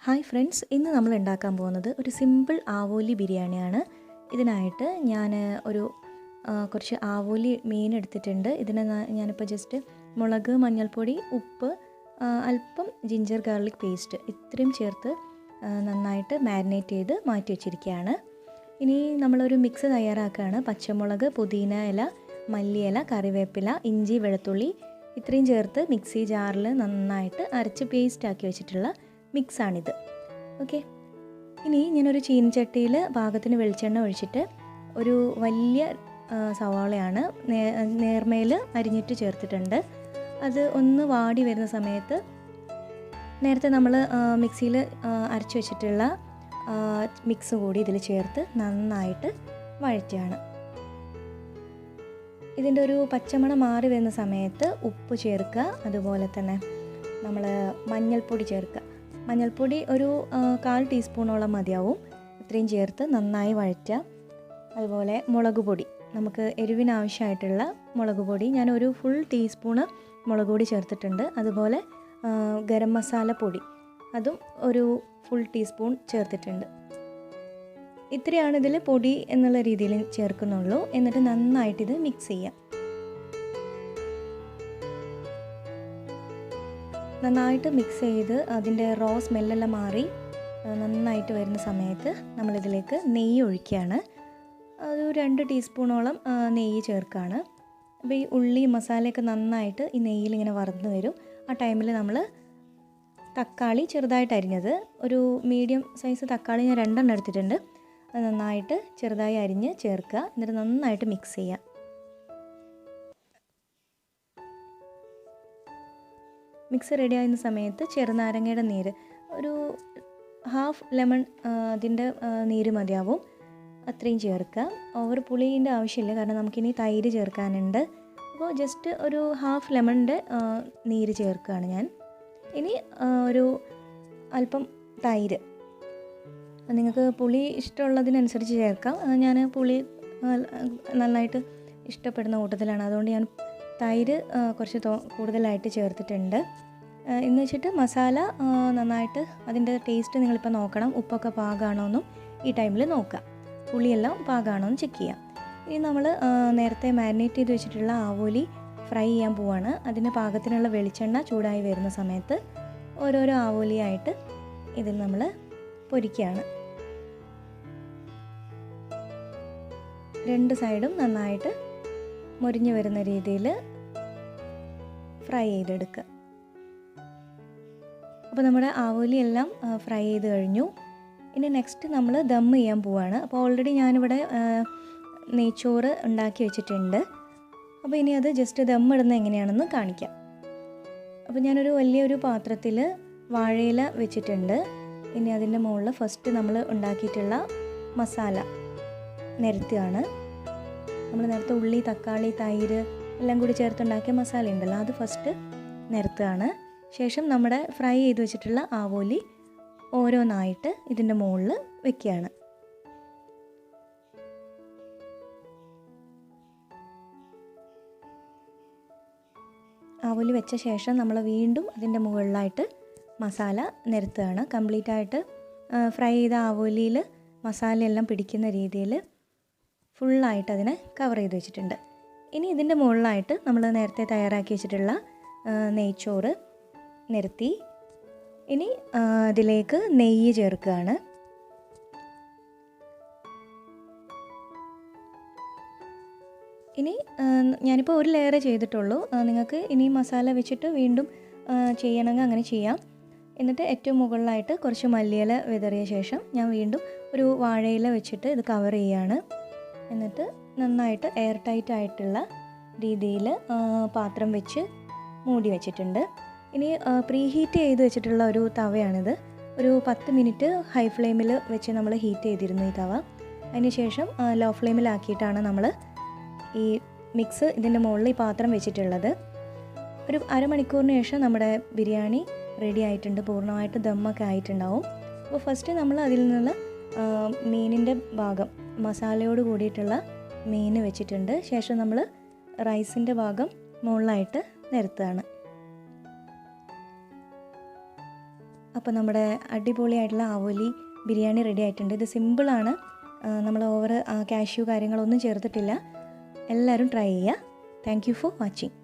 Hi friends, ഇന്ന് നമ്മൾ ഉണ്ടാക്കാൻ പോകുന്നത് ഒരു സിമ്പിൾ ആവോലി ബിരിയാണിയാണ്. ഇതിനായിട്ട് ഞാൻ കുറച്ച് ആവോലി മീൻ എടുത്തിട്ടുണ്ട്. ഞാനിപ്പോൾ ജസ്റ്റ് മുളക്, മഞ്ഞൾപ്പൊടി, ഉപ്പ്, അല്പം ജിഞ്ചർ ഗാർലിക് പേസ്റ്റ് ഇത്രയും ചേർത്ത് നന്നായിട്ട് മാരിനേറ്റ് ചെയ്ത് മാറ്റി വെച്ചിരിക്കുകയാണ്. ഇനി നമ്മളൊരു മിക്സ് തയ്യാറാക്കുകയാണ്. പച്ചമുളക്, പുതിന ഇല, മല്ലിയില, കറിവേപ്പില, ഇഞ്ചി, വെളുത്തുള്ളി ഇത്രയും ചേർത്ത് മിക്സി ജാറിൽ നന്നായിട്ട് അരച്ച് പേസ്റ്റ് ആക്കി വെച്ചിട്ടുള്ള മിക്സാണിത്. ഓക്കെ, ഇനി ഞാനൊരു ചീനച്ചട്ടിയിൽ പാകത്തിന് വെളിച്ചെണ്ണ ഒഴിച്ചിട്ട് ഒരു വലിയ സവാളയാണ് നേർമേൽ അരിഞ്ഞിട്ട് ചേർത്തിട്ടുണ്ട്. അത് ഒന്ന് വാടി വരുന്ന സമയത്ത് നേരത്തെ നമ്മൾ മിക്സിയിൽ അരച്ച് വെച്ചിട്ടുള്ള മിക്സ് കൂടി ഇതിൽ ചേർത്ത് നന്നായിട്ട് വഴറ്റുകയാണ്. ഇതിൻ്റെ ഒരു പച്ചമണം മാറി വരുന്ന സമയത്ത് ഉപ്പ് ചേർക്കുക, അതുപോലെ തന്നെ നമ്മൾ മഞ്ഞൾപ്പൊടി ചേർക്കുക. മഞ്ഞൾപ്പൊടി ഒരു 1/4 ടീസ്പൂണോളം മതിയാവും. ഇത്രയും ചേർത്ത് നന്നായി വഴറ്റുക. അതുപോലെ മുളക് പൊടി, നമുക്ക് എരിവിനാവശ്യമായിട്ടുള്ള മുളക് പൊടി ഞാൻ ഒരു ഫുൾ ടീസ്പൂണ് മുളക് പൊടി ചേർത്തിട്ടുണ്ട്. അതുപോലെ ഗരം മസാല പൊടി അതും ഒരു ഫുൾ ടീസ്പൂൺ ചേർത്തിട്ടുണ്ട്. ഇത്രയാണ് ഇതിൽ പൊടി എന്നുള്ള രീതിയിൽ ചേർക്കുന്നുള്ളൂ. എന്നിട്ട് നന്നായിട്ടിത് മിക്സ് ചെയ്യാം. നന്നായിട്ട് മിക്സ് ചെയ്ത് അതിൻ്റെ റോ സ്മെല്ലെല്ലാം മാറി നന്നായിട്ട് വരുന്ന സമയത്ത് നമ്മളിതിലേക്ക് നെയ്യ് ഒഴിക്കുകയാണ്. ഒരു 2 ടീസ്പൂണോളം നെയ്യ് ചേർക്കുകയാണ്. അപ്പോൾ ഈ ഉള്ളി മസാലയൊക്കെ നന്നായിട്ട് ഈ നെയ്യിൽ ഇങ്ങനെ വറന്ന് വരും. ആ ടൈമിൽ നമ്മൾ തക്കാളി ചെറുതായിട്ട് അരിഞ്ഞത്, ഒരു മീഡിയം സൈസ് തക്കാളി ഞാൻ 2 എടുത്തിട്ടുണ്ട്. അത് നന്നായിട്ട് ചെറുതായി അരിഞ്ഞ് ചേർക്കുക. എന്നിട്ട് നന്നായിട്ട് മിക്സ് ചെയ്യുക. മിക്സ് റെഡി ആകുന്ന സമയത്ത് ചെറുനാരങ്ങയുടെ നീര്, ഒരു 1/2 ലെമൺ അതിൻ്റെ നീര് മതിയാവും, അത്രയും ചേർക്കുക. ഓവർ പുളീൻ്റെ ആവശ്യമില്ല, കാരണം നമുക്കിനി തൈര് ചേർക്കാനുണ്ട്. അപ്പോൾ ജസ്റ്റ് ഒരു 1/2 ലെമണിൻ്റെ നീര് ചേർക്കുകയാണ് ഞാൻ. ഇനി ഒരു അല്പം തൈര്, നിങ്ങൾക്ക് പുളി ഇഷ്ടമുള്ളതിനനുസരിച്ച് ചേർക്കാം. ഞാൻ പുളി നന്നായിട്ട് ഇഷ്ടപ്പെടുന്ന കൂട്ടത്തിലാണ്, അതുകൊണ്ട് ഞാൻ തൈര് കുറച്ച് കൂടുതലായിട്ട് ചേർത്തിട്ടുണ്ട്. എന്ന് വെച്ചിട്ട് മസാല നന്നായിട്ട് അതിൻ്റെ ടേസ്റ്റ് നിങ്ങളിപ്പോൾ നോക്കണം. ഉപ്പൊക്കെ പാകമാണോ എന്നും ഈ ടൈമിൽ നോക്കുക. പുളിയെല്ലാം പാകമാണോ എന്ന് ചെക്ക് ചെയ്യാം. ഇനി നമ്മൾ നേരത്തെ മാരിനേറ്റ് ചെയ്ത് വെച്ചിട്ടുള്ള ആവോലി ഫ്രൈ ചെയ്യാൻ പോവാണ്. അതിന് പാകത്തിനുള്ള വെളിച്ചെണ്ണ ചൂടായി വരുന്ന സമയത്ത് ഓരോരോ ആവോലിയായിട്ട് ഇതിൽ നമ്മൾ പൊരിക്കുകയാണ്. 2 സൈഡും നന്നായിട്ട് മൊരിഞ്ഞു വരുന്ന രീതിയിൽ ഫ്രൈ ചെയ്തെടുക്കുക. അപ്പോൾ നമ്മുടെ ആവോലി എല്ലാം ഫ്രൈ ചെയ്ത് കഴിഞ്ഞു. ഇനി നെക്സ്റ്റ് നമ്മൾ ദം ചെയ്യാൻ പോവാണ്. അപ്പോൾ ഓൾറെഡി ഞാനിവിടെ നെയ്ച്ചോറ് ഉണ്ടാക്കി വെച്ചിട്ടുണ്ട്. അപ്പോൾ ഇനി അത് ജസ്റ്റ് ദം ഇടുന്നത് എങ്ങനെയാണെന്ന് കാണിക്കാം. അപ്പോൾ ഞാനൊരു വലിയൊരു പാത്രത്തിൽ വാഴയില വെച്ചിട്ടുണ്ട്. ഇനി അതിൻ്റെ മുകളിൽ ഫസ്റ്റ് നമ്മൾ ഉണ്ടാക്കിയിട്ടുള്ള മസാല നിരത്തുകയാണ്. നമ്മൾ നേരത്തെ ഉള്ളി, തക്കാളി, തൈര് എല്ലാം കൂടി ചേർത്തുണ്ടാക്കിയ മസാല ഉണ്ടല്ലോ, അത് ഫസ്റ്റ് നിരത്തുകയാണ്. ശേഷം നമ്മുടെ ഫ്രൈ ചെയ്ത് വെച്ചിട്ടുള്ള ആവോലി ഓരോന്നായിട്ട് ഇതിൻ്റെ മുകളിൽ വെക്കുകയാണ്. ആവോലി വെച്ച ശേഷം നമ്മൾ വീണ്ടും അതിൻ്റെ മുകളിലായിട്ട് മസാല നിരത്തുകയാണ്. കംപ്ലീറ്റ് ആയിട്ട് ഫ്രൈ ചെയ്ത ആവോലിയിൽ മസാലയെല്ലാം പിടിക്കുന്ന രീതിയിൽ ഫുള്ളായിട്ട് അതിനെ കവർ ചെയ്ത് വെച്ചിട്ടുണ്ട്. ഇനി ഇതിൻ്റെ മുകളിലായിട്ട് നമ്മൾ നേരത്തെ തയ്യാറാക്കി വെച്ചിട്ടുള്ള നെയ്ച്ചോറ് നിരത്തി ഇനി അതിലേക്ക് നെയ്യ് ചേർക്കുകയാണ്. ഇനി ഞാനിപ്പോൾ ഒരു ലെയർ ചെയ്തിട്ടുള്ളൂ. നിങ്ങൾക്ക് ഇനി മസാല വെച്ചിട്ട് വീണ്ടും ചെയ്യണമെങ്കിൽ അങ്ങനെ ചെയ്യാം. എന്നിട്ട് ഏറ്റവും മുകളിലായിട്ട് കുറച്ച് മല്ലിയില വിതറിയ ശേഷം ഞാൻ വീണ്ടും ഒരു വാഴയില വെച്ചിട്ട് ഇത് കവർ ചെയ്യുകയാണ്. എന്നിട്ട് നന്നായിട്ട് എയർ ടൈറ്റ് ആയിട്ടുള്ള രീതിയിൽ പാത്രം വെച്ച് മൂടി വെച്ചിട്ടുണ്ട്. ഇനി പ്രീ ഹീറ്റ് ചെയ്ത് വെച്ചിട്ടുള്ള ഒരു തവയാണിത്. ഒരു 10 മിനിറ്റ് ഹൈ ഫ്ലെയിമിൽ വെച്ച് നമ്മൾ ഹീറ്റ് ചെയ്തിരുന്നു ഈ തവ. അതിന് ശേഷം ലോ ഫ്ലെയിമിലാക്കിയിട്ടാണ് നമ്മൾ ഈ മിക്സ് ഇതിൻ്റെ മുകളിൽ ഈ പാത്രം വെച്ചിട്ടുള്ളത്. ഒരു അരമണിക്കൂറിന് ശേഷം നമ്മുടെ ബിരിയാണി റെഡി ആയിട്ടുണ്ട്. പൂർണ്ണമായിട്ട് ദമ്മൊക്കെ ആയിട്ടുണ്ടാവും. അപ്പോൾ ഫസ്റ്റ് നമ്മൾ അതിൽ നിന്നുള്ള മീനിൻ്റെ ഭാഗം, മസാലയോട് കൂടിയിട്ടുള്ള മീൻ വെച്ചിട്ടുണ്ട്. ശേഷം നമ്മൾ റൈസിൻ്റെ ഭാഗം മുകളിലായിട്ട് നിരത്തുകയാണ്. അപ്പോൾ നമ്മുടെ അടിപൊളിയായിട്ടുള്ള ആവോലി ബിരിയാണി റെഡി ആയിട്ടുണ്ട്. ഇത് സിമ്പിളാണ്, നമ്മൾ ഓവർ കാഷ്യൂ കാര്യങ്ങളൊന്നും ചേർത്തിട്ടില്ല. എല്ലാവരും ട്രൈ ചെയ്യുക. Thank you for watching.